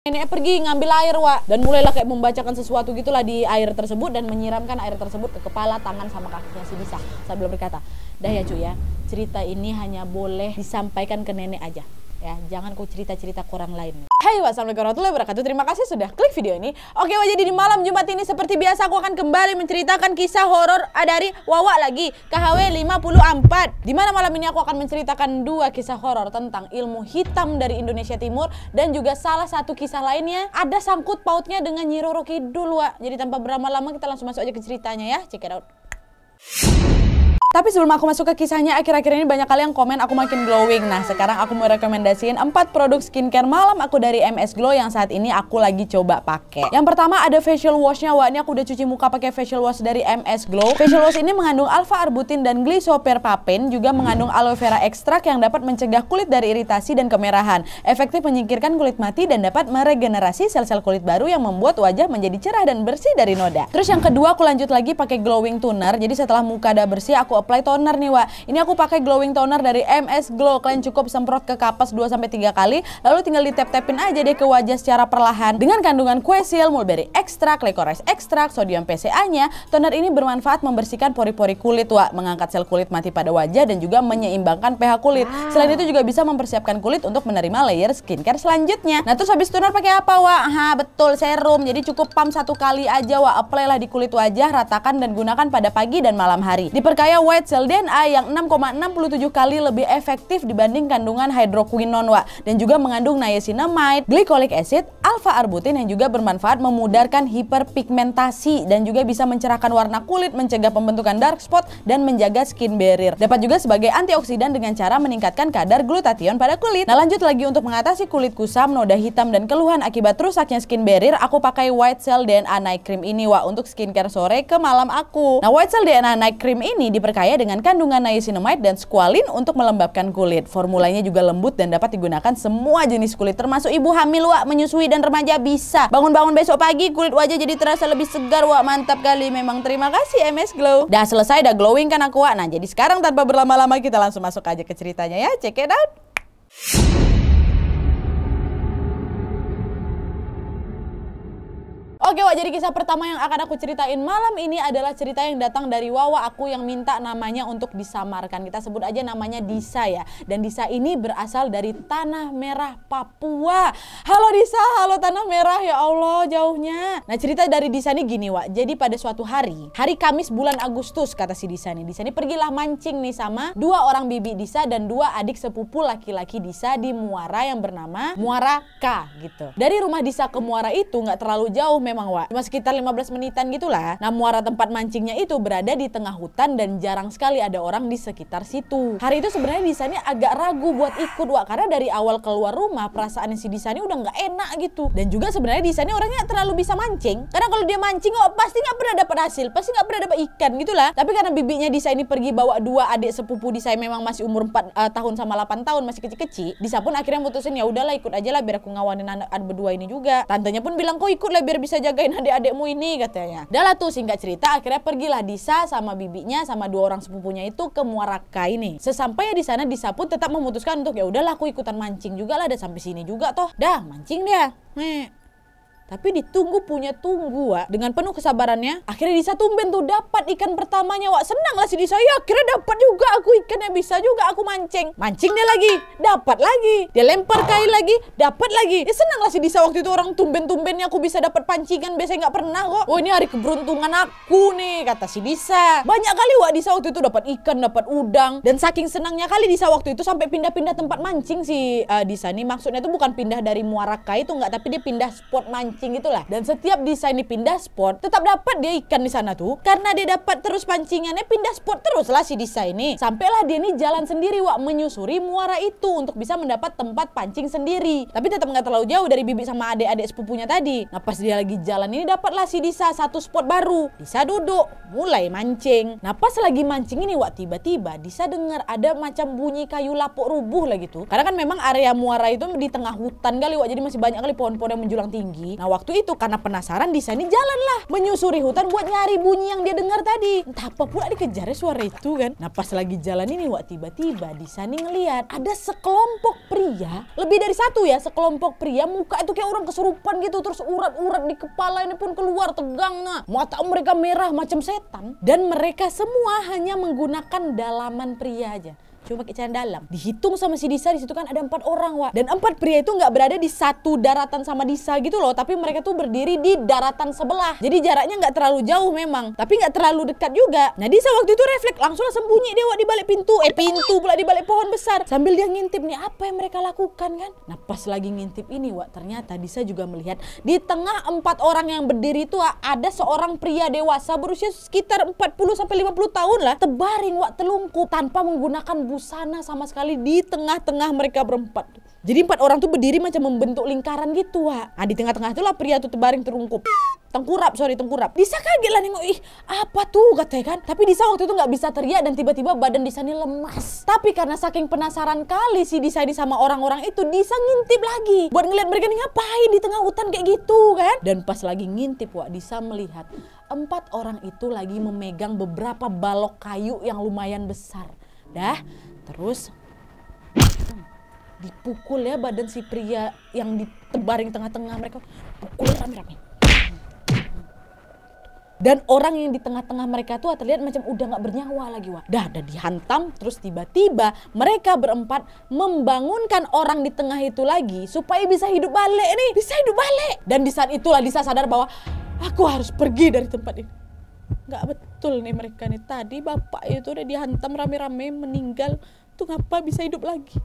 Nenek pergi ngambil air, Wak, dan mulailah kayak membacakan sesuatu gitulah di air tersebut dan menyiramkan air tersebut ke kepala, tangan, sama kakinya si Disa sambil berkata, dah ya cuy ya, cerita ini hanya boleh disampaikan ke nenek aja ya, jangan kau cerita-cerita ke orang lain. Hai, wassalamualaikum warahmatullahi wabarakatuh. Terima kasih sudah klik video ini. Oke, Wak, jadi di malam Jumat ini seperti biasa aku akan kembali menceritakan kisah horor dari Wawa lagi, KHW 54. Dimana malam ini aku akan menceritakan dua kisah horor tentang ilmu hitam dari Indonesia Timur, dan juga salah satu kisah lainnya ada sangkut pautnya dengan Nyi Roro Kidul, Wak. Jadi tanpa berlama-lama kita langsung masuk aja ke ceritanya ya. Check it out. Tapi sebelum aku masuk ke kisahnya, akhir-akhir ini banyak kali yang komen aku makin glowing. Nah, sekarang aku mau rekomendasiin 4 produk skincare malam aku dari MS Glow yang saat ini aku lagi coba pakai. Yang pertama ada facial washnya, Wak. Ini aku udah cuci muka pakai facial wash dari MS Glow. Facial wash ini mengandung alpha-arbutin dan glisoperpapen, juga mengandung aloe vera ekstrak yang dapat mencegah kulit dari iritasi dan kemerahan, efektif menyingkirkan kulit mati dan dapat meregenerasi sel-sel kulit baru yang membuat wajah menjadi cerah dan bersih dari noda. Terus yang kedua aku lanjut lagi pakai glowing toner. Jadi setelah muka udah bersih, aku apply toner nih, Wak. Ini aku pakai glowing toner dari MS Glow. Kalian cukup semprot ke kapas 2-3 kali, lalu tinggal ditap-tapin aja deh ke wajah secara perlahan. Dengan kandungan kuesil, mulberry ekstrak, licorice ekstrak, sodium PCA-nya, toner ini bermanfaat membersihkan pori-pori kulit, Wak, mengangkat sel kulit mati pada wajah dan juga menyeimbangkan pH kulit. Selain itu juga bisa mempersiapkan kulit untuk menerima layer skincare selanjutnya. Nah, terus habis toner pakai apa, Wak? Betul, serum. Jadi cukup pump 1 kali aja, Wak. Apply lah di kulit wajah, ratakan dan gunakan pada pagi dan malam hari. Diperkaya white cell DNA yang 6,67 kali lebih efektif dibanding kandungan hydroquinone, Wak, dan juga mengandung niacinamide, glycolic acid, alpha-arbutin yang juga bermanfaat memudarkan hiperpigmentasi dan juga bisa mencerahkan warna kulit, mencegah pembentukan dark spot dan menjaga skin barrier. Dapat juga sebagai antioksidan dengan cara meningkatkan kadar glutathione pada kulit. Nah, lanjut lagi untuk mengatasi kulit kusam, noda hitam dan keluhan akibat rusaknya skin barrier, aku pakai White Cell DNA Night Cream ini, Wak, untuk skincare sore ke malam aku. Nah, White Cell DNA Night Cream ini diperkaya dengan kandungan niacinamide dan squalene untuk melembabkan kulit. Formulanya juga lembut dan dapat digunakan semua jenis kulit, termasuk ibu hamil, Wak, menyusui dan remaja bisa. Bangun-bangun besok pagi kulit wajah jadi terasa lebih segar, Wak. Mantap kali memang. Terima kasih MS Glow. Dah selesai, dah glowing kan aku, Wak. Nah, jadi sekarang tanpa berlama-lama kita langsung masuk aja ke ceritanya ya. Check it out. Oke, Wak, jadi kisah pertama yang akan aku ceritain malam ini adalah cerita yang datang dari Wawa aku yang minta namanya untuk disamarkan. Kita sebut aja namanya Disa ya. Dan Disa ini berasal dari Tanah Merah, Papua. Halo Disa, halo Tanah Merah, ya Allah jauhnya. Nah, cerita dari Disa ini gini, Wak. Jadi pada suatu hari Kamis bulan Agustus, kata si Disa nih. Disa ini pergilah mancing nih sama 2 orang bibi Disa dan 2 adik sepupu laki-laki Disa di muara yang bernama Muara K gitu. Dari rumah Disa ke muara itu nggak terlalu jauh memang, Wak, cuma sekitar 15 menitan gitulah. Nah, muara tempat mancingnya itu berada di tengah hutan dan jarang sekali ada orang di sekitar situ. Hari itu sebenarnya Disa ini agak ragu buat ikut, Wak, karena dari awal keluar rumah perasaan si Disa ini udah nggak enak gitu. Dan juga sebenarnya Disa ini orangnya terlalu bisa mancing, karena kalau dia mancing, oh, pasti nggak pernah dapat hasil, pasti nggak pernah dapat ikan gitulah. Tapi karena bibinya Disa ini pergi bawa 2 adik sepupu Disa yang memang masih umur 4 tahun sama 8 tahun, masih kecil-kecil, Disa pun akhirnya mutusin ya udahlah ikut aja lah biar aku ngawanin anak berdua ini juga. Tantenya pun bilang kok ikut lah biar bisa jagain adik-adikmu ini, katanya. Dah lah tuh, singkat cerita akhirnya pergilah Disa sama bibinya sama 2 orang sepupunya itu ke Muara K ini. Sesampainya di sana Disa pun tetap memutuskan untuk ya udahlah aku ikutan mancing juga lah, dan sampai sini juga toh. Dah mancing dia. Tapi ditunggu punya tunggu, Wak. Dengan penuh kesabarannya, akhirnya Disa tumben tuh dapat ikan pertamanya, Wak. Senang lah si Disa, ya akhirnya dapat juga aku ikannya, bisa juga aku mancing. Mancing dia lagi, dapat lagi. Dia lempar kail lagi, dapat lagi. Ya senang lah si Disa waktu itu, orang tumben-tumbennya aku bisa dapat pancingan, biasanya nggak pernah kok. Oh, ini hari keberuntungan aku nih, kata si Disa. Banyak kali, Wak, Disa waktu itu dapat ikan, dapat udang. Dan saking senangnya kali Disa waktu itu sampai pindah-pindah tempat mancing si Disa nih. Maksudnya itu bukan pindah dari Muara K itu enggak, tapi dia pindah spot mancing itulah. Dan setiap Disa ini pindah spot, tetap dapat dia ikan di sana tuh. Karena dia dapat terus pancingannya, pindah spot terus lah si Disa ini. Sampailah dia ini jalan sendiri, Wak, menyusuri muara itu untuk bisa mendapat tempat pancing sendiri. Tapi tetap nggak terlalu jauh dari bibi sama adik-adik sepupunya tadi. Nah, pas dia lagi jalan ini dapatlah si Disa 1 spot baru. Disa duduk, mulai mancing. Nah, pas lagi mancing ini, Wak, tiba-tiba Disa dengar ada macam bunyi kayu lapuk rubuh lah gitu. Karena kan memang area muara itu di tengah hutan kali, Wak, jadi masih banyak kali pohon-pohon yang menjulang tinggi. Nah, waktu itu karena penasaran Disa ini jalanlah menyusuri hutan buat nyari bunyi yang dia dengar tadi. Entah apa pula dikejarnya suara itu kan. Nah pas lagi jalan ini tiba-tiba Disa nih ngeliat ada sekelompok pria, lebih dari satu ya, sekelompok pria muka itu kayak orang kesurupan gitu, terus urat-urat di kepala ini pun keluar tegangnya, mata mereka merah macam setan, dan mereka semua hanya menggunakan dalaman pria aja. Cuma pakai celana dalam. Dihitung sama si Disa di situ kan ada 4 orang, Wak. Dan 4 pria itu nggak berada di satu daratan sama Disa gitu loh, tapi mereka tuh berdiri di daratan sebelah. Jadi jaraknya nggak terlalu jauh memang, tapi nggak terlalu dekat juga. Nah Disa waktu itu refleks langsung sembunyi dia, Wak, di balik pintu. Pintu pula di balik pohon besar. Sambil dia ngintip nih apa yang mereka lakukan kan. Nah pas lagi ngintip ini, Wak, ternyata Disa juga melihat di tengah 4 orang yang berdiri itu, Wak, ada seorang pria dewasa berusia sekitar 40-50 tahun lah, terbaring, Wak, telungkup tanpa menggunakan busana sama sekali di tengah-tengah mereka berempat. Jadi 4 orang tuh berdiri macam membentuk lingkaran gitu, Wak. Nah di tengah-tengah itulah pria tuh terbaring terungkup. Tengkurap. Disa kaget lah nengok, ih apa tuh katanya kan. Tapi Disa waktu itu nggak bisa teriak dan tiba-tiba badan Disa ini lemas. Tapi karena saking penasaran kali si Disa ini sama orang-orang itu, Disa ngintip lagi buat ngeliat mereka nih ngapain di tengah hutan kayak gitu kan. Dan pas lagi ngintip, Wak, Disa melihat 4 orang itu lagi memegang beberapa balok kayu yang lumayan besar. Terus dipukul ya badan si pria yang ditebaring tengah-tengah mereka, pukul rame-rame. Dan orang yang di tengah-tengah mereka tuh terlihat macam udah nggak bernyawa lagi, Wak. Dah dihantam, terus tiba-tiba mereka berempat membangunkan orang di tengah itu lagi supaya bisa hidup balik nih, bisa hidup balik. Dan di saat itulah Disa sadar bahwa aku harus pergi dari tempat ini. Nggak betul nih mereka nih, tadi bapak itu udah dihantam rame-rame meninggal, tuh ngapa bisa hidup lagi?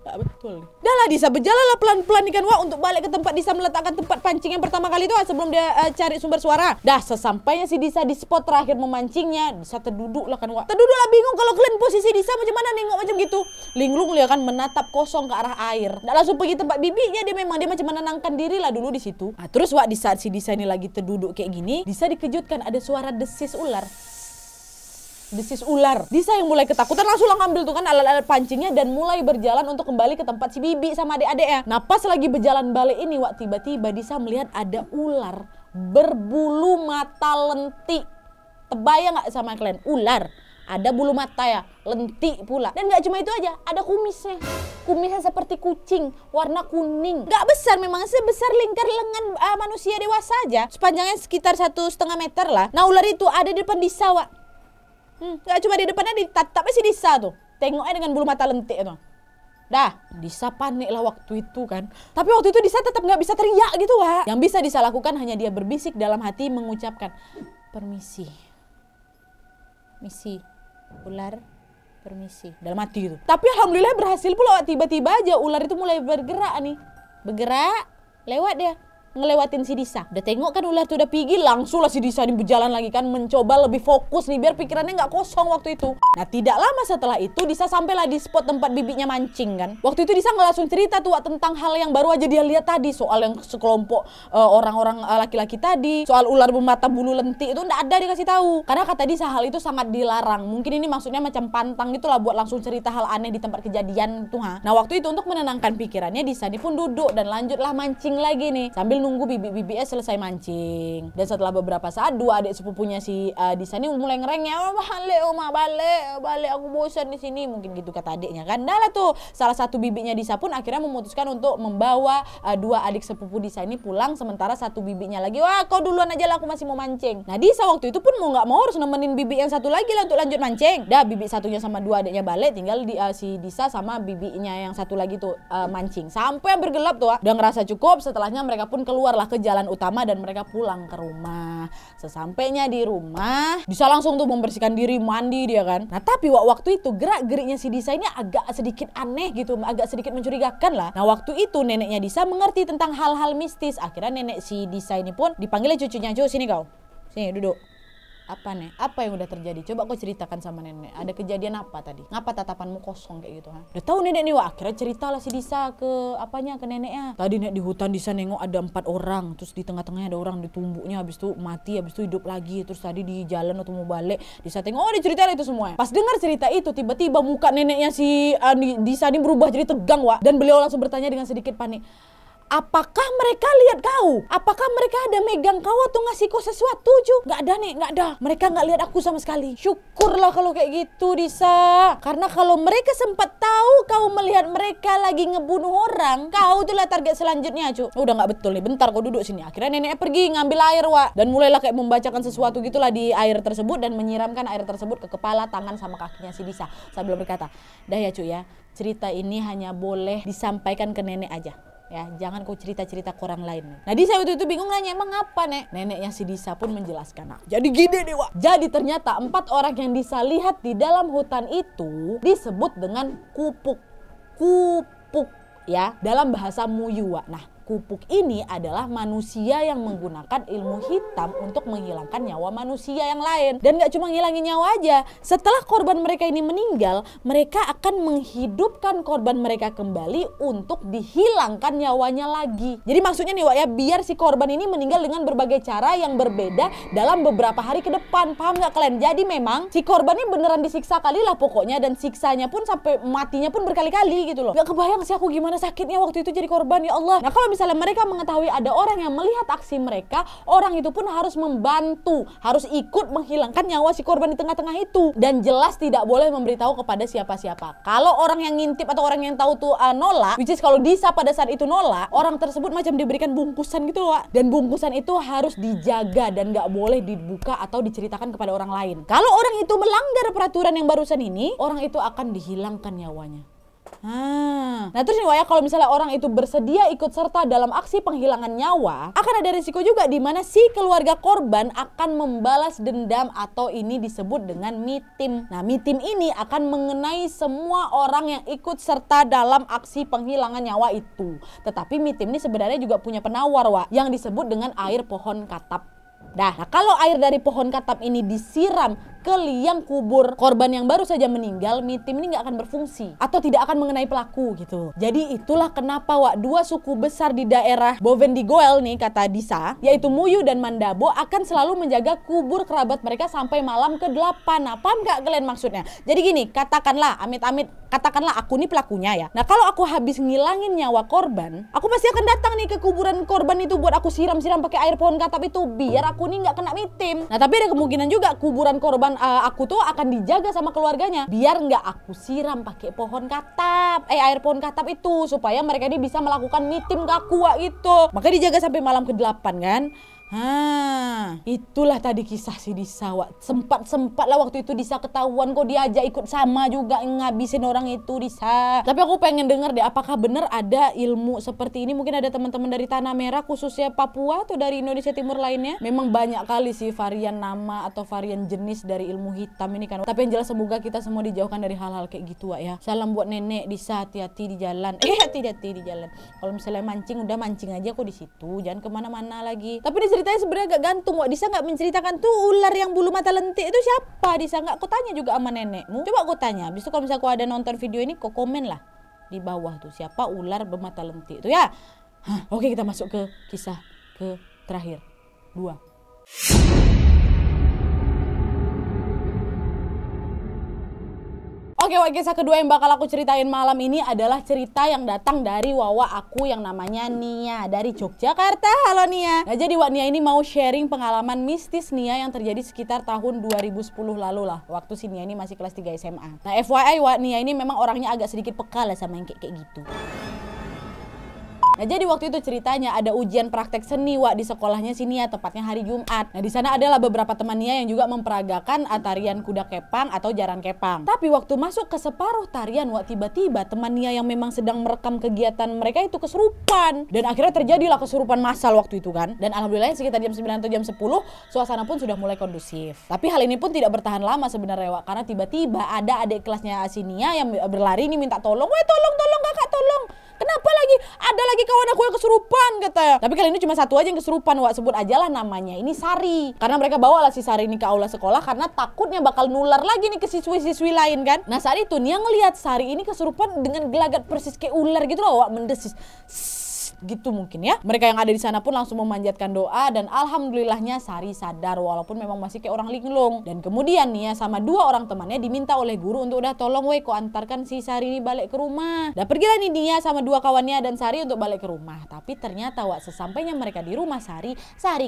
Nggak betul nih. Dah lah Disa berjalanlah pelan-pelan nih kan, Wak, untuk balik ke tempat Disa meletakkan tempat pancing yang pertama kali itu, Wak, sebelum dia cari sumber suara. Dah sesampainya si Disa di spot terakhir memancingnya, Disa terduduk lah kan, Wak. Terduduk lah bingung kalau kalian posisi Disa macam mana nengok macam gitu. Linglung dia kan menatap kosong ke arah air. Nggak langsung pergi tempat bibinya, dia macam menenangkan diri lah dulu di situ. Nah, terus, Wak, di saat si Disa ini lagi terduduk kayak gini, Disa dikejutkan ada suara desis ular. Disa yang mulai ketakutan langsung ngambil tuh kan alat-alat pancingnya dan mulai berjalan untuk kembali ke tempat si bibi sama adik-adiknya. Nah pas lagi berjalan balik ini, Wak, tiba-tiba Disa melihat ada ular berbulu mata lentik. Terbayang nggak sama kalian? Ular ada bulu mata ya, lentik pula. Dan nggak cuma itu aja, ada kumisnya. Kumisnya seperti kucing, warna kuning. Nggak besar memang, sebesar lingkar lengan manusia dewasa aja. Sepanjangnya sekitar 1,5 meter lah. Nah ular itu ada di depan Disa, Wak. Gak cuma di depannya, ditatapnya si Disa tuh. Tengoknya dengan bulu mata lentik tuh. Dah, Disa panik lah waktu itu kan. Tapi waktu itu Disa tetap gak bisa teriak gitu, Wak. Yang bisa Disa lakukan hanya dia berbisik dalam hati mengucapkan, permisi. Misi, ular, permisi. Dalam hati itu. Tapi alhamdulillah berhasil pula, Wak. Tiba-tiba aja ular itu mulai bergerak nih. Bergerak, lewat dia. Ngelewatin si Disa. Udah tengok kan ular tuh udah pergi, langsung lah si Disa ini berjalan lagi kan, mencoba lebih fokus nih biar pikirannya nggak kosong waktu itu. Nah tidak lama setelah itu Disa sampailah di spot tempat bibinya mancing kan. Waktu itu Disa nggak langsung cerita tuh, Wak, tentang hal yang baru aja dia lihat tadi, soal yang sekelompok orang-orang laki-laki tadi, soal ular bermata bulu lentik itu nggak ada dikasih tahu. Karena kata Disa hal itu sangat dilarang. Mungkin ini maksudnya macam pantang gitulah buat langsung cerita hal aneh di tempat kejadian itu. Nah waktu itu untuk menenangkan pikirannya Disa ini pun duduk dan lanjutlah mancing lagi nih sambil nunggu bibi-bibinya selesai mancing. Dan setelah beberapa saat 2 adik sepupunya si Disa ini mulai ngereng ya, balik aku bosan di sini, mungkin gitu kata adiknya kan. Dah lah tuh salah satu bibinya Disa pun akhirnya memutuskan untuk membawa 2 adik sepupu Disa ini pulang, sementara satu bibinya lagi, wah kau duluan aja lah, aku masih mau mancing. Nah Disa waktu itu pun mau nggak mau harus nemenin bibi yang satu lagi lah untuk lanjut mancing. Dah bibi satunya sama 2 adiknya balik, tinggal si Disa sama bibinya yang satu lagi tuh mancing sampai hampir gelap tuh. Udah ngerasa cukup, setelahnya mereka pun keluarlah ke jalan utama dan mereka pulang ke rumah. Sesampainya di rumah, Disa langsung tuh membersihkan diri, mandi dia kan. Nah tapi waktu itu gerak-geriknya si Disa ini agak sedikit aneh gitu, agak sedikit mencurigakan lah. Nah waktu itu neneknya Disa mengerti tentang hal-hal mistis. Akhirnya nenek si Disa ini pun dipanggil cucunya, "Cu, sini kau. Sini duduk. Apa nih? Apa yang udah terjadi? Coba kau ceritakan sama nenek. Ada kejadian apa tadi? Ngapa tatapanmu kosong kayak gitu, ha?" Udah tahu nenek nih, wah akhirnya ceritalah si Disa ke neneknya. Tadi nek di hutan Disa nengok ada 4 orang, terus di tengah-tengahnya ada orang di tumbuknya, habis itu mati, habis itu hidup lagi. Terus tadi di jalan waktu mau balik, Disa tengok, oh diceritain itu semua. Pas dengar cerita itu, tiba-tiba muka neneknya si Disa ini berubah jadi tegang, wah. Dan beliau langsung bertanya dengan sedikit panik, apakah mereka lihat kau? Apakah mereka ada megang kau atau ngasih kau sesuatu, Ju? Nggak ada nih, nggak ada. Mereka nggak lihat aku sama sekali. Syukurlah kalau kayak gitu, Disa. Karena kalau mereka sempat tahu kau melihat mereka lagi ngebunuh orang, kau itulah target selanjutnya, Cu. Udah nggak betul nih, bentar kau duduk sini. Akhirnya neneknya pergi ngambil air, Wak. Dan mulailah kayak membacakan sesuatu gitulah di air tersebut dan menyiramkan air tersebut ke kepala, tangan, sama kakinya si Disa. Sambil berkata, dah ya, Cu ya, cerita ini hanya boleh disampaikan ke nenek aja. Ya, jangan kau cerita-cerita ke orang lain. Nah, Disa waktu itu bingung nanya, emang apa, Nek? Neneknya si Disa pun menjelaskan. Nah, jadi gini deh, Wak. Jadi ternyata 4 orang yang Disa lihat di dalam hutan itu disebut dengan kupuk. Kupuk, ya, dalam bahasa Muyu, Wak. Nah, kupuk ini adalah manusia yang menggunakan ilmu hitam untuk menghilangkan nyawa manusia yang lain. Dan gak cuma ngilangin nyawa aja, setelah korban mereka ini meninggal, mereka akan menghidupkan korban mereka kembali untuk dihilangkan nyawanya lagi. Jadi maksudnya nih, Wak, ya, biar si korban ini meninggal dengan berbagai cara yang berbeda dalam beberapa hari ke depan. Paham gak kalian? Jadi memang si korban ini beneran disiksa kali lah pokoknya, dan siksanya pun sampai matinya pun berkali-kali gitu loh. Gak kebayang sih aku gimana sakitnya waktu itu jadi korban, ya Allah. Nah, kalau misalnya mereka mengetahui ada orang yang melihat aksi mereka, orang itu pun harus membantu, harus ikut menghilangkan nyawa si korban di tengah-tengah itu. Dan jelas tidak boleh memberitahu kepada siapa-siapa. Kalau orang yang ngintip atau orang yang tahu tuh nolak, which is kalau Disa pada saat itu nolak, orang tersebut macam diberikan bungkusan gitu loh, Wak. Dan bungkusan itu harus dijaga dan gak boleh dibuka atau diceritakan kepada orang lain. Kalau orang itu melanggar peraturan yang barusan ini, orang itu akan dihilangkan nyawanya. Nah terus nih, Wak, ya, kalau misalnya orang itu bersedia ikut serta dalam aksi penghilangan nyawa, akan ada risiko juga di mana si keluarga korban akan membalas dendam, atau ini disebut dengan mitim. Nah, mitim ini akan mengenai semua orang yang ikut serta dalam aksi penghilangan nyawa itu. Tetapi mitim ini sebenarnya juga punya penawar, Wak, yang disebut dengan air pohon katap. Nah, kalau air dari pohon katap ini disiram ke liang kubur korban yang baru saja meninggal, mitim ini nggak akan berfungsi atau tidak akan mengenai pelaku gitu. Jadi itulah kenapa, Wak, 2 suku besar di daerah Bovendigul nih, kata Disa, yaitu Muyu dan Mandabo, akan selalu menjaga kubur kerabat mereka sampai malam ke-8. Nah, paham nggak kalian maksudnya? Jadi gini, katakanlah amit-amit, katakanlah aku nih pelakunya ya. Nah, kalau aku habis ngilangin nyawa korban, aku pasti akan datang nih ke kuburan korban itu buat aku siram-siram pakai air pohon katap itu biar aku nih nggak kena mitim. Nah, tapi ada kemungkinan juga kuburan korban aku tuh akan dijaga sama keluarganya biar nggak aku siram pakai pohon katap, air pohon katap itu, supaya mereka ini bisa melakukan mitim ke aku, Wak, gitu. Makanya dijaga sampai malam ke-8 kan. Itulah tadi kisah si Disa, Wak. Sempat lah waktu itu Disa ketahuan kok diajak ikut sama juga ngabisin orang itu, Disa. Tapi aku pengen denger deh, apakah bener ada ilmu seperti ini? Mungkin ada teman-teman dari Tanah Merah, khususnya Papua atau dari Indonesia Timur lainnya. Memang banyak kali sih varian nama atau varian jenis dari ilmu hitam ini kan. Tapi yang jelas semoga kita semua dijauhkan dari hal-hal kayak gitu, Wak, ya. Salam buat nenek Disa, hati-hati di jalan. Hati-hati di jalan. Kalau misalnya mancing, udah mancing aja kok di situ, jangan kemana-mana lagi. Tapi di ceritanya sebenarnya agak gantung, Wak. Disa nggak menceritakan tuh ular yang bulu mata lentik itu siapa. Disa nggak, kau tanya juga sama nenekmu. Coba kau tanya. Habis itu kalau misalnya kau ada nonton video ini, kau komen lah di bawah tuh siapa ular bermata lentik itu ya. Oke, kita masuk ke kisah ke terakhir 2. Oke, Wak, kisah kedua yang bakal aku ceritain malam ini adalah cerita yang datang dari Wawa aku yang namanya Nia dari Yogyakarta. Halo Nia. Nah, jadi Wak, Nia ini mau sharing pengalaman mistis Nia yang terjadi sekitar tahun 2010 lalu lah, waktu si Nia ini masih kelas 3 SMA. Nah, FYI, Wak, Nia ini memang orangnya agak sedikit peka lah sama yang kayak gitu. Nah, jadi waktu itu ceritanya ada ujian praktek seni, Wak, di sekolahnya si Nia, tepatnya hari Jumat. Nah, di sana adalah beberapa teman Nia yang juga memperagakan tarian kuda kepang atau jaran kepang. Tapi waktu masuk ke separuh tarian, Wak, tiba-tiba teman Nia yang memang sedang merekam kegiatan mereka itu kesurupan. Dan akhirnya terjadilah kesurupan massal waktu itu kan. Dan alhamdulillah sekitar jam 9 atau jam 10 suasana pun sudah mulai kondusif. Tapi hal ini pun tidak bertahan lama sebenarnya, Wak, karena tiba-tiba ada adik kelasnya si Nia yang berlari ini minta tolong. Weh, tolong kakak, tolong. Kenapa lagi? Ada lagi kawan aku yang kesurupan, katanya. Tapi kali ini cuma satu aja yang kesurupan, Wak. Sebut aja lah namanya. Ini Sari. Karena mereka bawa lah si Sari ini ke aula sekolah karena takutnya bakal nular lagi nih ke siswi-siswi lain kan. Nah, saat itu Nia ngelihat Sari ini kesurupan dengan gelagat persis kayak ular gitu loh, Wak, mendesis. gitu mungkin ya. Mereka yang ada di sana pun langsung memanjatkan doa dan alhamdulillahnya Sari sadar walaupun memang masih kayak orang linglung. Dan kemudian nih ya sama 2 orang temannya diminta oleh guru untuk udah tolong weh kok antarkan si Sari ini balik ke rumah. Dan pergilah nih dia sama 2 kawannya dan Sari untuk balik ke rumah. Tapi ternyata Wak sesampainya mereka di rumah Sari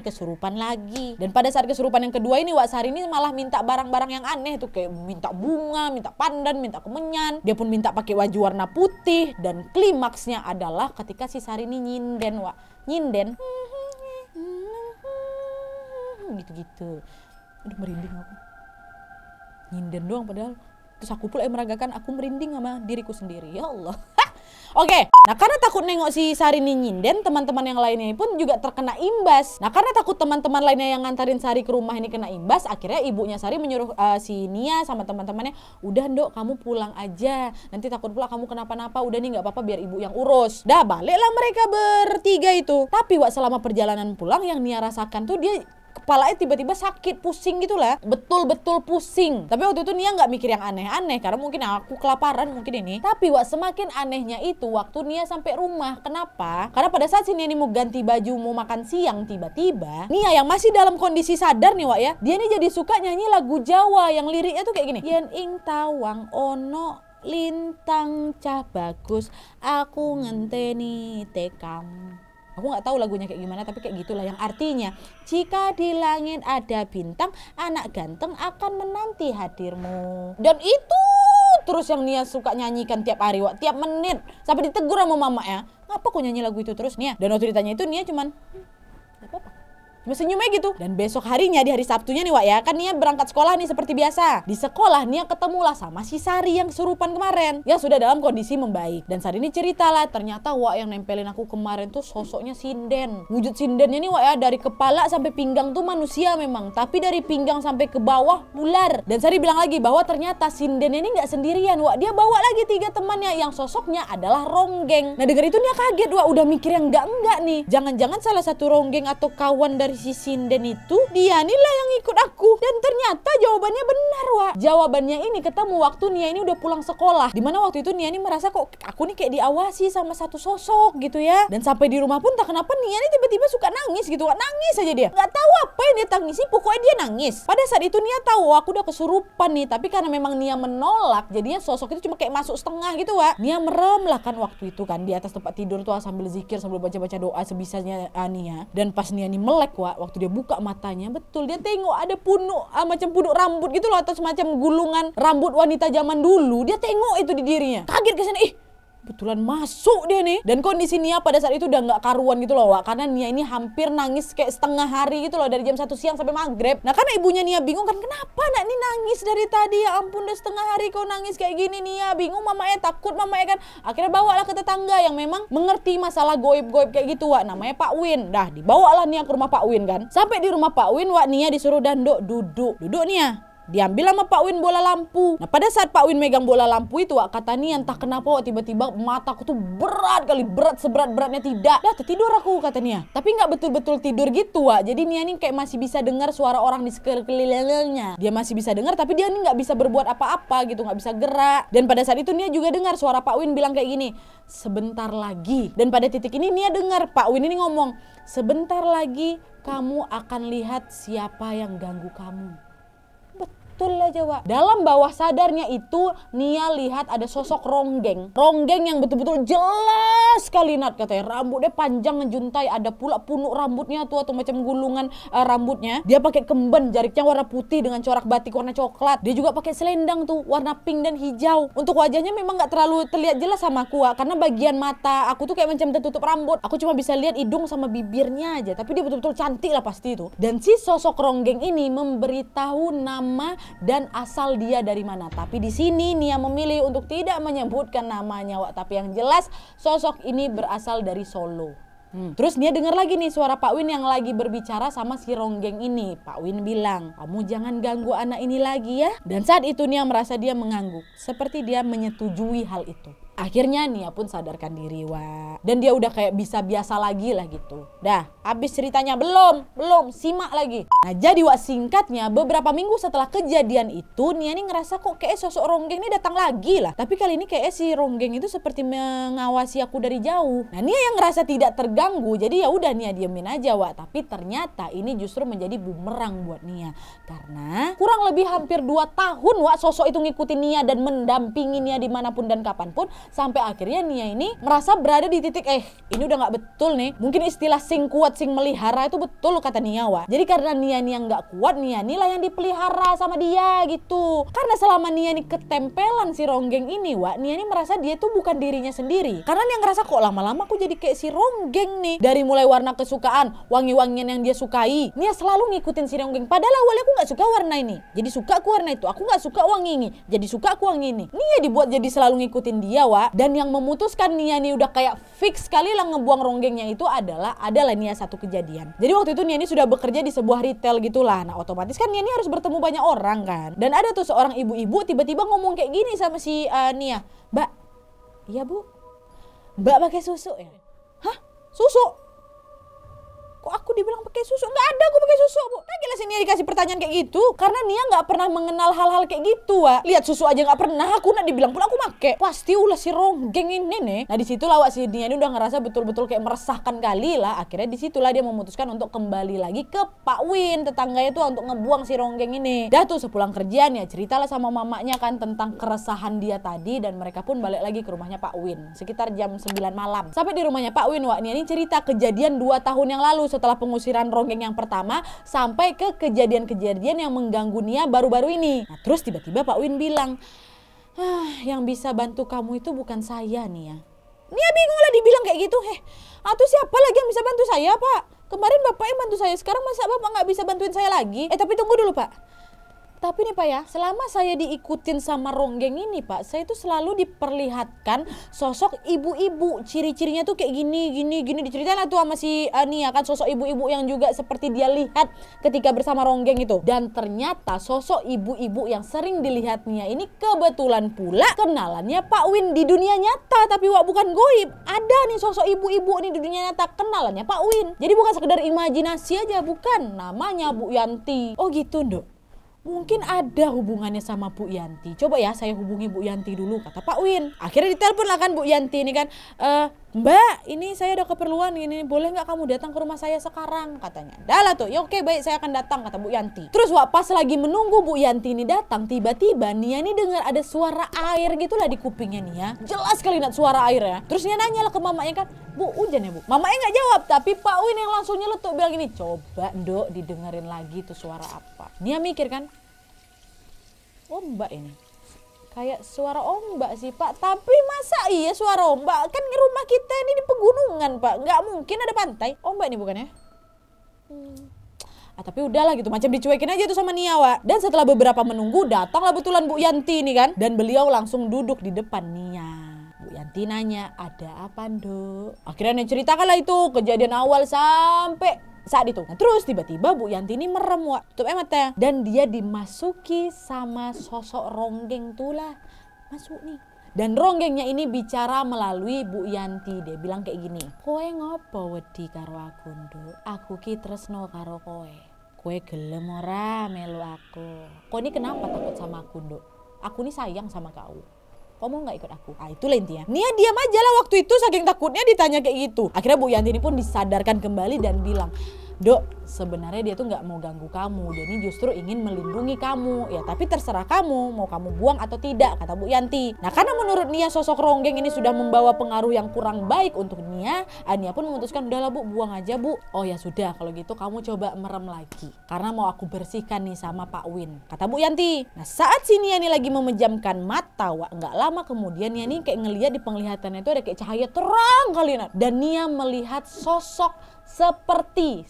kesurupan lagi. Dan pada saat kesurupan yang kedua ini Wak Sari ini malah minta barang-barang yang aneh tuh, kayak minta bunga, minta pandan, minta kemenyan. Dia pun minta pakai baju warna putih dan klimaksnya adalah ketika si Sari ini nyinden Wak. Nyinden gitu-gitu. Aduh merinding aku. Nyinden doang padahal. Terus aku pula yang meragakan, aku merinding sama diriku sendiri. Ya Allah. Oke, nah karena takut nengok si Sari ini nyinden, teman-teman yang lainnya pun juga terkena imbas. Nah karena takut teman-teman lainnya yang ngantarin Sari ke rumah ini kena imbas, akhirnya ibunya Sari menyuruh si Nia sama teman-temannya, udah Ndok kamu pulang aja, nanti takut pula kamu kenapa-napa, udah nih nggak apa-apa biar ibu yang urus. Dah baliklah mereka bertiga itu. Tapi Wak selama perjalanan pulang yang Nia rasakan tuh dia kepalanya tiba-tiba sakit, pusing gitu lah. Betul-betul pusing. Tapi waktu itu Nia nggak mikir yang aneh-aneh karena mungkin aku kelaparan mungkin ini. Tapi Wak semakin anehnya itu waktu Nia sampai rumah. Kenapa? Karena pada saat si Nia ini mau ganti baju mau makan siang, tiba-tiba Nia yang masih dalam kondisi sadar nih Wak ya, dia nih jadi suka nyanyi lagu Jawa yang liriknya tuh kayak gini. Yen ing tawang ono lintang cah bagus, aku ngenteni tekam. Aku nggak tahu lagunya kayak gimana, tapi kayak gitulah yang artinya jika di langit ada bintang, anak ganteng akan menanti hadirmu. Dan itu terus yang Nia suka nyanyikan tiap hari Wak, tiap menit sampai ditegur sama mama ya. Ngapa kok nyanyi lagu itu terus Nia? Dan waktu ditanya itu Nia cuman gak apa-apa, cuma senyum aja gitu. Dan besok harinya di hari Sabtunya nih Wak ya, kan Nia berangkat sekolah nih seperti biasa. Di sekolah Nia ketemulah sama si Sari yang kesurupan kemarin, yang sudah dalam kondisi membaik. Dan Sari ini ceritalah, ternyata Wak yang nempelin aku kemarin tuh sosoknya sinden. Wujud sindennya nih Wak ya, dari kepala sampai pinggang tuh manusia memang, tapi dari pinggang sampai ke bawah ular. Dan Sari bilang lagi bahwa ternyata sindennya ini nggak sendirian Wak, dia bawa lagi 3 temannya yang sosoknya adalah ronggeng. Nah denger itu Nia kaget Wak, udah mikir yang enggak nih, jangan-jangan salah satu ronggeng atau kawan dari si sinden itu dia inilah yang ikut aku. Dan ternyata jawabannya benar Wak. Jawabannya ini ketemu waktu Nia ini udah pulang sekolah, dimana waktu itu Nia ini merasa kok aku nih kayak diawasi sama satu sosok gitu ya. Dan sampai di rumah pun tak kenapa Nia ini tiba-tiba suka nangis gitu Wak. Nangis aja dia, nggak tahu apa yang dia tangisi, pokoknya dia nangis. Pada saat itu Nia tahu aku udah kesurupan nih, tapi karena memang Nia menolak, jadinya sosok itu cuma kayak masuk setengah gitu Wak. Nia merem lah kan waktu itu kan di atas tempat tidur tuh sambil zikir, sambil baca-baca doa sebisanya Nia. Dan pas Nia ini melek Wak, waktu dia buka matanya, betul dia tengok ada punuk macam punuk rambut gitu loh, atau semacam gulungan rambut wanita zaman dulu. Dia tengok itu di dirinya, kaget kesana, betulan masuk dia nih. Dan kondisi Nia pada saat itu udah nggak karuan gitu loh Wak, karena Nia ini hampir nangis kayak setengah hari gitu loh, dari jam 1 siang sampai maghrib. Nah karena ibunya Nia bingung kan, kenapa anak ini nangis dari tadi, ya ampun udah setengah hari kau nangis kayak gini. Nia bingung, mamanya takut, mamanya kan akhirnya bawalah ke tetangga yang memang mengerti masalah goib-goib kayak gitu Wak, namanya Pak Win. Dah dibawalah Nia ke rumah Pak Win kan. Sampai di rumah Pak Win Wak, Nia disuruh Dando duduk Nia. Diambil sama Pak Win bola lampu. Nah pada saat Pak Win megang bola lampu itu Wak, kata Nia entah kenapa Wak, tiba-tiba mataku tuh berat kali, berat seberat-beratnya tidak. Dah tertidur aku kata Nia. Tapi nggak betul-betul tidur gitu Wak. Jadi Nia ini kayak masih bisa dengar suara orang di sekelilingnya. Dia masih bisa dengar tapi dia ini nggak bisa berbuat apa-apa gitu, nggak bisa gerak. Dan pada saat itu Nia juga dengar suara Pak Win bilang kayak gini, sebentar lagi. Dan pada titik ini Nia dengar Pak Win ini ngomong, sebentar lagi kamu akan lihat siapa yang ganggu kamu. Betul aja Wak. Dalam bawah sadarnya itu Nia lihat ada sosok ronggeng yang betul-betul jelas sekali Nat, katanya rambutnya panjang ngejuntai, ada pula punuk rambutnya tuh atau macam gulungan rambutnya. Dia pakai kemben, jariknya warna putih dengan corak batik warna coklat. Dia juga pakai selendang tuh warna pink dan hijau. Untuk wajahnya memang nggak terlalu terlihat jelas sama aku Wak, karena bagian mata aku tuh kayak macam tertutup rambut. Aku cuma bisa lihat hidung sama bibirnya aja, tapi dia betul-betul cantik lah pasti itu. Dan si sosok ronggeng ini memberitahu nama dan asal dia dari mana. Tapi di sini Nia memilih untuk tidak menyebutkan namanya Wak, tapi yang jelas sosok ini berasal dari Solo. Terus Nia dengar lagi nih suara Pak Win yang lagi berbicara sama si ronggeng ini. Pak Win bilang, kamu jangan ganggu anak ini lagi ya. Dan saat itu Nia merasa dia mengangguk, seperti dia menyetujui hal itu. Akhirnya Nia pun sadarkan diri, Wak. Dan dia udah kayak bisa biasa lagi lah gitu. Dah, habis ceritanya belum, simak lagi. Nah, jadi Wak, singkatnya beberapa minggu setelah kejadian itu, Nia nih ngerasa kok kayak sosok Ronggeng ini datang lagi lah. Tapi kali ini kayak si Ronggeng itu seperti mengawasi aku dari jauh. Nah, Nia yang ngerasa tidak terganggu, jadi ya udah Nia diemin aja, Wak. Tapi ternyata ini justru menjadi bumerang buat Nia. Karena kurang lebih hampir 2 tahun, Wak, sosok itu ngikutin Nia dan mendampingi Nia dimanapun dan kapanpun. Sampai akhirnya Nia ini merasa berada di titik ini udah gak betul nih. Mungkin istilah sing kuat sing melihara itu betul kata Nia, Wak. Jadi karena Nia yang gak kuat, Nia lah yang dipelihara sama dia gitu. Karena selama Nia ini ketempelan si Ronggeng ini, Wak, Nia ini merasa dia tuh bukan dirinya sendiri. Karena Nia ngerasa kok lama-lama aku jadi kayak si Ronggeng nih. Dari mulai warna kesukaan, wangi-wangian yang dia sukai, Nia selalu ngikutin si Ronggeng. Padahal awalnya aku gak suka warna ini, jadi suka aku warna itu. Aku gak suka wangi ini, jadi suka aku wangi ini. Nia dibuat jadi selalu ngikutin dia, Wak. Dan yang memutuskan Nia nih udah kayak fix sekali lah ngebuang Ronggengnya itu adalah Nia satu kejadian. Jadi waktu itu Nia ini sudah bekerja di sebuah retail gitulah. Nah, otomatis kan Nia ini harus bertemu banyak orang kan. Dan ada tuh seorang ibu-ibu tiba-tiba ngomong kayak gini sama si Nia. Mbak, iya Bu, Mbak pakai susu ya? Hah? Susu? Kok aku dibilang pakai susu? Nggak ada aku pakai susu, Bu. Nah, jelas Nia dikasih pertanyaan kayak gitu karena Nia nggak pernah mengenal hal-hal kayak gitu, Wak. Lihat susu aja nggak pernah, aku nak dibilang pula aku make. Pasti ulah si Ronggeng ini nih. Nah, disitulah Wak, si Nia ini udah ngerasa betul-betul kayak meresahkan kali lah. Akhirnya disitulah dia memutuskan untuk kembali lagi ke Pak Win, tetangganya tuh, untuk ngebuang si Ronggeng ini. Dah tuh sepulang kerjaan ya ceritalah sama mamanya kan tentang keresahan dia tadi, dan mereka pun balik lagi ke rumahnya Pak Win sekitar jam 9 malam. Sampai di rumahnya Pak Win, Wak, Nia ini cerita kejadian 2 tahun yang lalu setelah pengusiran Ronggeng yang pertama sampai ke kejadian-kejadian yang mengganggu Nia baru-baru ini. Nah, terus tiba-tiba Pak Win bilang, yang bisa bantu kamu itu bukan saya, Nia. Nia bingung lah dibilang kayak gitu. Atau siapa lagi yang bisa bantu saya, Pak? Kemarin Bapak yang bantu saya, sekarang masa Bapak nggak bisa bantuin saya lagi? Tapi tunggu dulu, Pak. Tapi nih Pak ya, selama saya diikutin sama Ronggeng ini, Pak, saya tuh selalu diperlihatkan sosok ibu-ibu. Ciri-cirinya tuh kayak gini. Diceritain lah tuh sama si Nia kan, sosok ibu-ibu yang juga seperti dia lihat ketika bersama Ronggeng itu. Dan ternyata sosok ibu-ibu yang sering dilihat Nia ini kebetulan pula kenalannya Pak Win di dunia nyata. Tapi Wak, bukan goib. Ada nih sosok ibu-ibu nih di dunia nyata, kenalannya Pak Win. Jadi bukan sekedar imajinasi aja, bukan. Namanya Bu Yanti. Oh gitu, Nduk. Mungkin ada hubungannya sama Bu Yanti. Coba ya saya hubungi Bu Yanti dulu, kata Pak Win. Akhirnya ditelepon lah kan Bu Yanti ini kan. Mbak, ini saya ada keperluan ini. Boleh nggak kamu datang ke rumah saya sekarang? Katanya. Dah lah tuh. Ya oke, baik, saya akan datang, kata Bu Yanti. Terus Wak, pas lagi menunggu Bu Yanti ini datang, tiba-tiba Nia ini dengar ada suara air gitulah di kupingnya Nia. Jelas sekali nak suara airnya. Terus Nia nanya lah ke mamanya kan, Bu, hujan ya Bu? Mamanya nggak jawab, tapi Pak Win yang langsung nyeletuk bilang gini, coba Nduk didengerin lagi tuh suara apa. Nia mikir kan, ombak ini. Kayak suara ombak sih Pak, tapi masa iya suara ombak? Kan rumah kita ini di pegunungan Pak, nggak mungkin ada pantai. Ombak ini bukan ya? Tapi udahlah gitu, macam dicuekin aja tuh sama Nia, Wak. Dan setelah beberapa menunggu, datanglah betulan Bu Yanti ini kan. Dan beliau langsung duduk di depan Nia. Bu Yanti nanya, ada apa Nduk? Akhirnya Nia ceritakanlah itu kejadian awal sampai saat itu. Nah, terus tiba-tiba Bu Yanti ini merem, Wak, tutup matanya. Dan dia dimasuki sama sosok Ronggeng tulah. Masuk nih. Dan Ronggengnya ini bicara melalui Bu Yanti. Dia bilang kayak gini, kowe ngopo wedi karo aku Nduk? Aku ki tresno karo kowe. Kowe gelem ora melu aku? Kowe ini kenapa takut sama aku Nduk? Aku ini sayang sama kau. Kau mau gak ikut aku? Itulah intinya. Nia diam aja lah waktu itu, saking takutnya ditanya kayak gitu. Akhirnya Bu Yanti ini pun disadarkan kembali dan bilang, Dok, sebenarnya dia tuh gak mau ganggu kamu. Dia ini justru ingin melindungi kamu. Ya tapi terserah kamu, mau kamu buang atau tidak, kata Bu Yanti. Nah, karena menurut Nia sosok Ronggeng ini sudah membawa pengaruh yang kurang baik untuk Nia, Nia pun memutuskan, udahlah Bu, buang aja Bu. Oh ya sudah, kalau gitu kamu coba merem lagi. Karena mau aku bersihkan nih sama Pak Win, kata Bu Yanti. Nah, saat si Nia ini lagi memejamkan mata, Wak, gak lama kemudian Nia ini kayak ngelihat di penglihatannya itu ada kayak cahaya terang kali. Dan Nia melihat sosok seperti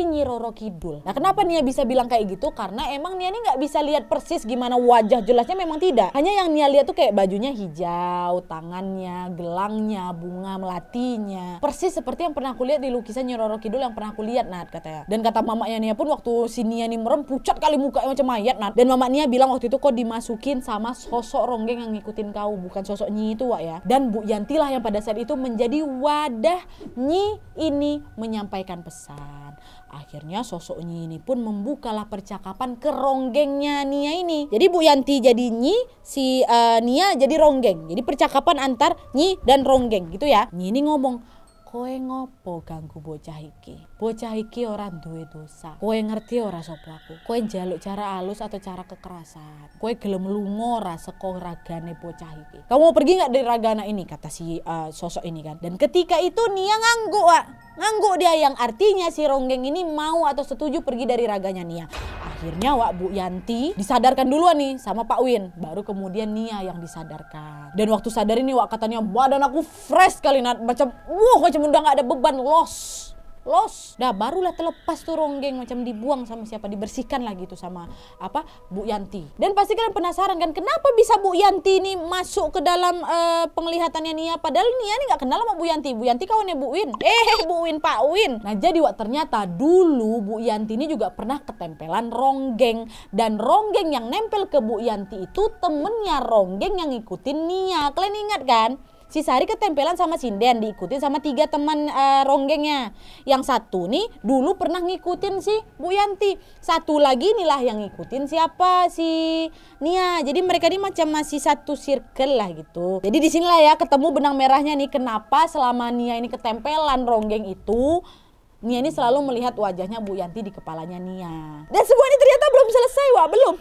Nyi Roro Kidul. Nah, kenapa Nia bisa bilang kayak gitu? Karena emang Nia ini nggak bisa lihat persis gimana wajah jelasnya, memang tidak. Hanya yang Nia lihat tuh kayak bajunya hijau, tangannya, gelangnya, bunga melatinya, persis seperti yang pernah aku lihat di lukisan Nyi Roro Kidul yang pernah aku lihat, Nat, katanya. Dan kata mamanya Nia pun waktu si Nia nih merem, pucat kali mukanya macam mayat, Nat. Dan mama Nia bilang waktu itu kok dimasukin sama sosok ronggeng yang ngikutin kau, bukan sosok Nyi itu, Wak, ya. Dan Bu Yanti lah yang pada saat itu menjadi wadah Nyi ini menyampaikan pesan. Akhirnya sosok Nyi ini pun membukalah percakapan ke ronggengnya Nia ini. Jadi Bu Yanti jadi Nyi, si Nia jadi ronggeng. Jadi percakapan antar Nyi dan ronggeng gitu ya. Nyi ini ngomong, kowe ngopo ganggu bocah iki? Bocah iki ora duwe dosa. Kowe ngerti ora sapa aku? Kowe njaluk cara halus atau cara kekerasan? Kowe gelem lunga ora saka ragane bocah iki? Kamu mau pergi nggak dari raga anak ini? Kata si sosok ini kan. Dan ketika itu Nia ngangguk, Wak. Ngangguk dia, yang artinya si ronggeng ini mau atau setuju pergi dari raganya Nia. Akhirnya Wak, Bu Yanti disadarkan duluan nih sama Pak Win, baru kemudian Nia yang disadarkan. Dan waktu sadar ini Wak, katanya badan aku fresh kali, Nat, macam macam udah nggak ada beban, los. Dah barulah terlepas tuh ronggeng, macam dibuang sama siapa, dibersihkan lagi tuh sama Bu Yanti. Dan pasti kalian penasaran kan, kenapa bisa Bu Yanti ini masuk ke dalam penglihatannya Nia, padahal Nia ini nggak kenal sama Bu Yanti. Bu Yanti kawannya Bu Win. Bu Win, Pak Win. Nah, jadi Wak, ternyata dulu Bu Yanti ini juga pernah ketempelan ronggeng, dan ronggeng yang nempel ke Bu Yanti itu temennya ronggeng yang ngikutin Nia. Kalian ingat kan? Si Sari ketempelan sama Sinden, diikutin sama 3 teman ronggengnya. Yang satu nih dulu pernah ngikutin si Bu Yanti. Satu lagi inilah yang ngikutin siapa? Si Nia. Jadi mereka ini macam masih satu circle lah gitu. Jadi di sinilah ya ketemu benang merahnya nih, kenapa selama Nia ini ketempelan ronggeng itu, Nia ini selalu melihat wajahnya Bu Yanti di kepalanya Nia. Dan semua ini ternyata belum selesai, Wak, belum.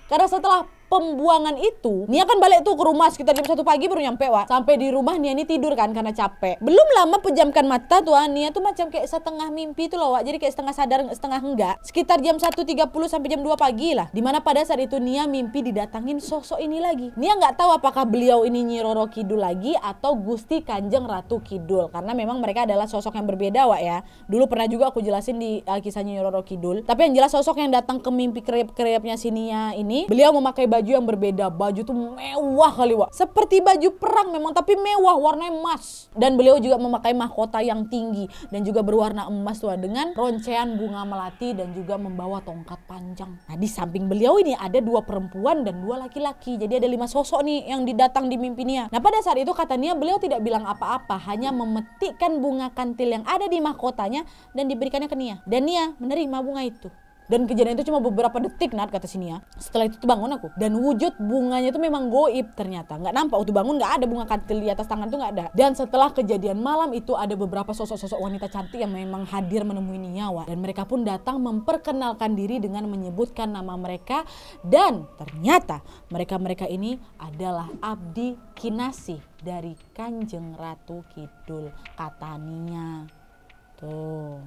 Karena setelah pembuangan itu, Nia kan balik tuh ke rumah sekitar jam 1 pagi baru nyampe, Wak. Sampai di rumah Nia ini tidur kan karena capek. Belum lama pejamkan mata tuh, Nia tuh macam kayak setengah mimpi tuh loh, Wak. Jadi kayak setengah sadar, setengah enggak. Sekitar jam 1.30 sampai jam 2 pagi lah. Dimana pada saat itu Nia mimpi didatangin sosok ini lagi. Nia nggak tahu apakah beliau ini Nyi Roro Kidul lagi atau Gusti Kanjeng Ratu Kidul. Karena memang mereka adalah sosok yang berbeda, Wak, ya. Dulu pernah juga aku jelasin di kisah Nyi Roro Kidul. Tapi yang jelas sosok yang datang ke mimpi kerep-kerepnya si Nia ini, beliau memakai baju yang berbeda. Baju tuh mewah kali, Wak. Seperti baju perang memang, tapi mewah, warnanya emas. Dan beliau juga memakai mahkota yang tinggi dan juga berwarna emas tuh, dengan roncean bunga melati dan juga membawa tongkat panjang. Nah, di samping beliau ini ada 2 perempuan dan 2 laki-laki. Jadi ada 5 sosok nih yang didatang di mimpi Nia. Nah, pada saat itu kata Nia, beliau tidak bilang apa-apa, hanya memetikkan bunga kantil yang ada di mahkotanya dan diberikannya ke Nia. Dan Nia menerima bunga itu. Dan kejadian itu cuma beberapa detik, Nat, kata si Nia. Setelah itu tuh bangun aku. Dan wujud bunganya itu memang goib ternyata. Nggak nampak, waktu bangun nggak ada bunga kantil di atas tangan tuh, nggak ada. Dan setelah kejadian malam itu ada beberapa sosok-sosok wanita cantik yang memang hadir menemui Nia, Wak. Dan mereka pun datang memperkenalkan diri dengan menyebutkan nama mereka. Dan ternyata mereka-mereka ini adalah abdi kinasih dari Kanjeng Ratu Kidul, kata Nia.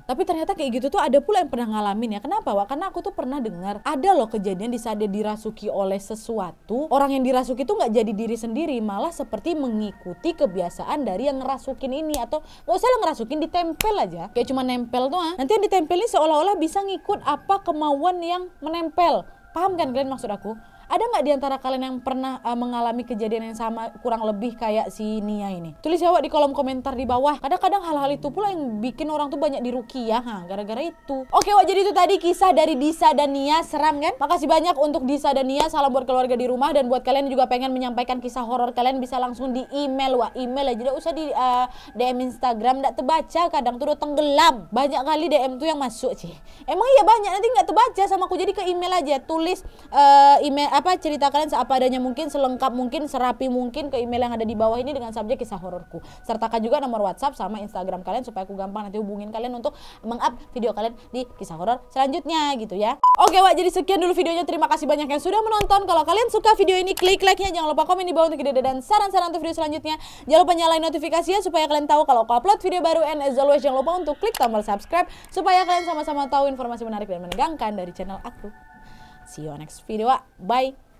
Tapi ternyata kayak gitu tuh ada pula yang pernah ngalamin ya. Kenapa, Wak? Karena aku tuh pernah dengar ada loh kejadian di saat dia dirasuki oleh sesuatu, orang yang dirasuki tuh nggak jadi diri sendiri, malah seperti mengikuti kebiasaan dari yang ngerasukin ini. Atau nggak usah lo ngerasukin, ditempel aja, kayak cuma nempel tuh. Nanti yang ditempel ini seolah-olah bisa ngikut apa kemauan yang menempel. Paham kan kalian maksud aku? Ada nggak di antara kalian yang pernah mengalami kejadian yang sama kurang lebih kayak si Nia ini? Tulis ya, Wak, di kolom komentar di bawah. Kadang-kadang hal-hal itu pula yang bikin orang tuh banyak diruqyah, gara-gara itu. Oke, Wak, jadi itu tadi kisah dari Disa dan Nia. Seram kan? Makasih banyak untuk Disa dan Nia. Salam buat keluarga di rumah. Dan buat kalian juga pengen menyampaikan kisah horor kalian, bisa langsung di email, Wak. Email aja, tidak usah di DM Instagram. Nggak terbaca, kadang tuh udah tenggelam. Banyak kali DM tuh yang masuk sih. Emang iya banyak, nanti nggak terbaca sama aku. Jadi ke email aja, tulis email cerita kalian seapa adanya mungkin, selengkap mungkin, serapi mungkin ke email yang ada di bawah ini dengan subjek kisah hororku. Sertakan juga nomor WhatsApp sama Instagram kalian supaya aku gampang nanti hubungin kalian untuk meng-up video kalian di kisah horor selanjutnya gitu ya. Oke, Wak, jadi sekian dulu videonya. Terima kasih banyak yang sudah menonton. Kalau kalian suka video ini, klik like-nya, jangan lupa komen di bawah untuk ide dan saran-saran untuk video selanjutnya. Jangan lupa nyalain notifikasinya supaya kalian tahu kalau aku upload video baru, and as always jangan lupa untuk klik tombol subscribe supaya kalian sama-sama tahu informasi menarik dan menegangkan dari channel aku. See you on next video, Wak. Bye.